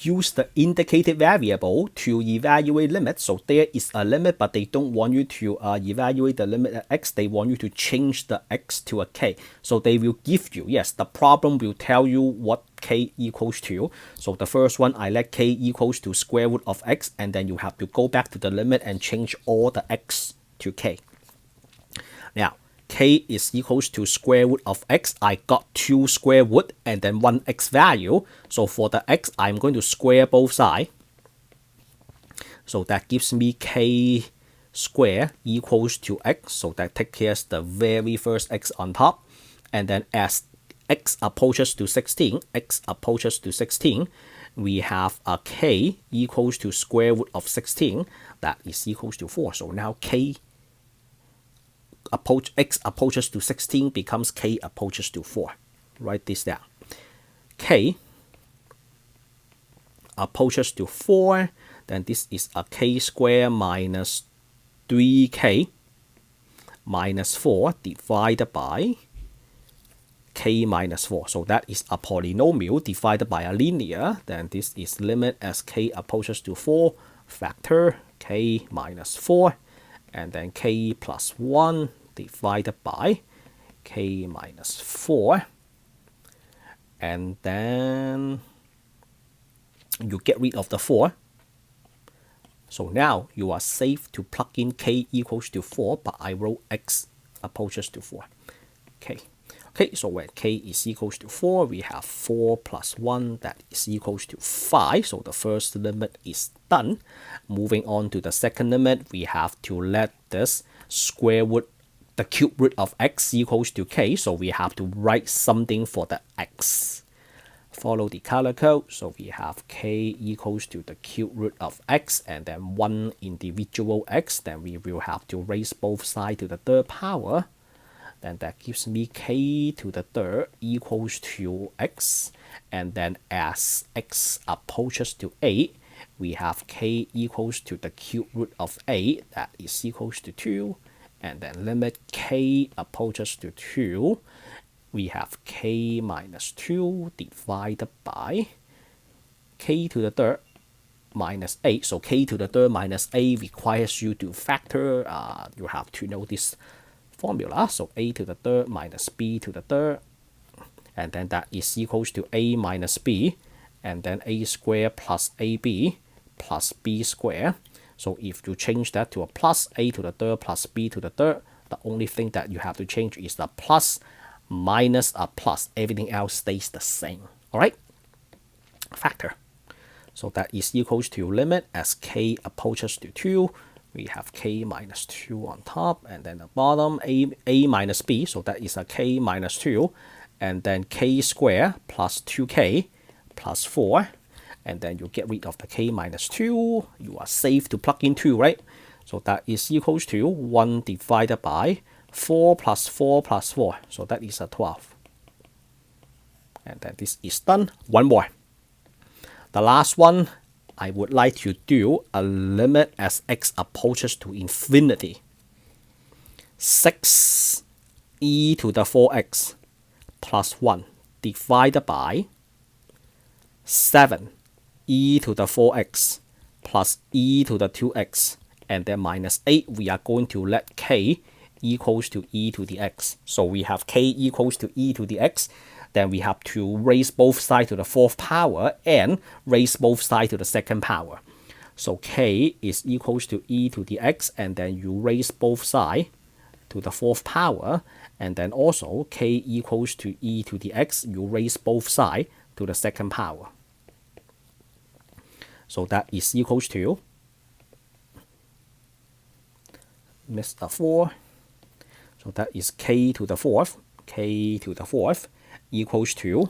use the indicated variable to evaluate limits. So there is a limit, but they don't want you to evaluate the limit at x. They want you to change the x to a k. So they will give you, yes, the problem will tell you what k equals to. So the first one, I let k equals to square root of x, and then you have to go back to the limit and change all the x to k. Now, k is equals to square root of x. I got 2 square root and then 1 x value. So for the x, I'm going to square both sides. So that gives me k square equals to x. So that takes care of the very first x on top. And then as x approaches to 16, we have a k equals to square root of 16. That is equals to 4. So now x approaches to 16 becomes k approaches to 4. Write this down. K approaches to 4, then this is a k square minus 3k minus 4 divided by k minus 4. So that is a polynomial divided by a linear. Then this is limit as k approaches to 4 factor k minus 4, and then k plus 1 divided by k minus 4, and then you get rid of the 4. So now you are safe to plug in k equals to 4, but I wrote x approaches to 4. Okay, so when k is equals to 4, we have 4 plus 1, that is equals to 5. So the first limit is done. Moving on to the second limit, we have to let this square root, the cube root of x equals to k. So we have to write something for the x. Follow the color code. So we have k equals to the cube root of x and then 1 individual x. Then we will have to raise both sides to the third power. Then that gives me k to the third equals to x. And then as x approaches to 8, we have k equals to the cube root of 8. That is equals to 2. And then limit k approaches to 2. We have k minus 2 divided by k to the third minus 8. So k to the third minus 8 requires you to factor. You have to know this formula. So a to the third minus b to the third, and then that is equals to a minus b, and then a squared plus ab plus b squared. So if you change that to a plus a to the third plus b to the third, the only thing that you have to change is the plus minus a plus. Everything else stays the same. All right, factor. So that is equals to limit as k approaches to 2. We have k minus 2 on top, and then the bottom a minus b, so that is a k minus 2, and then k squared plus 2k plus 4, and then you get rid of the k minus 2. You are safe to plug in 2, right? So that is equals to 1 divided by 4 plus 4 plus 4, so that is a 12. And then this is done. One more. The last one, I would like to do a limit as x approaches to infinity. 6 e to the 4x plus 1 divided by 7 e to the 4x plus e to the 2x, and then minus 8. We are going to let k equals to e to the x. So we have k equals to e to the x. Then we have to raise both sides to the fourth power and raise both sides to the second power. So k is equals to e to the x, and then you raise both sides to the fourth power, and then also k equals to e to the x, you raise both sides to the second power. So that is equals to, missed a 4, so that is k to the fourth equals to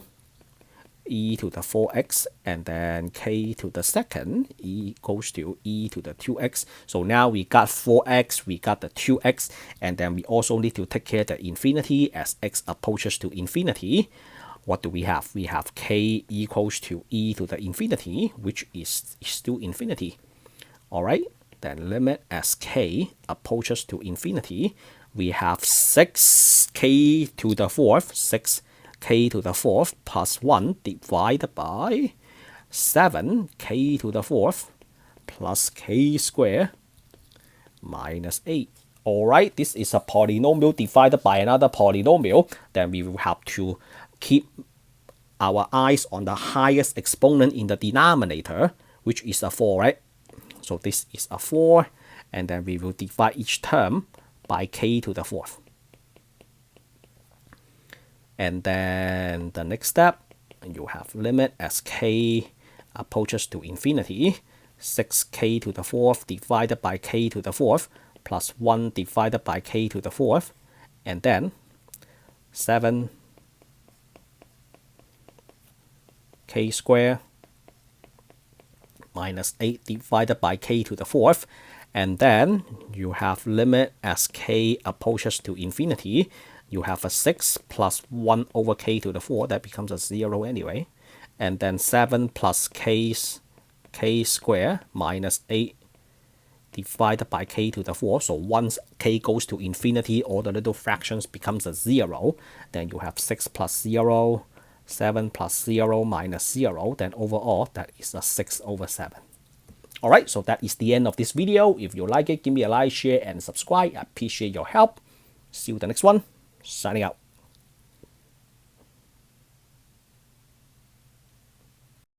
e to the 4x, and then k to the second equals to e to the 2x. So now we got 4x, we got the 2x, and then we also need to take care of the infinity as x approaches to infinity. What do we have? We have k equals to e to the infinity, which is still infinity. Alright, then limit as k approaches to infinity. We have 6k to the fourth, 6k to the fourth plus 1 divided by 7k to the fourth plus k squared minus 8. Alright, this is a polynomial divided by another polynomial. Then we will have to keep our eyes on the highest exponent in the denominator, which is a 4, right? So this is a 4, and then we will divide each term by k to the fourth. And then the next step, you have limit as k approaches to infinity, 6k to the fourth divided by k to the fourth plus 1 divided by k to the fourth, and then 7 k squared minus 8 divided by k to the fourth, and then you have limit as k approaches to infinity. You have a 6 plus 1 over k to the 4, that becomes a 0 anyway, and then 7 plus k squared minus 8 divided by k to the 4. So once k goes to infinity, all the little fractions becomes a 0. Then you have 6 plus 0, 7 plus 0 minus 0. Then overall, that is a 6 over 7. Alright, so that is the end of this video. If you like it, give me a like, share, and subscribe. I appreciate your help. See you in the next one. Signing out.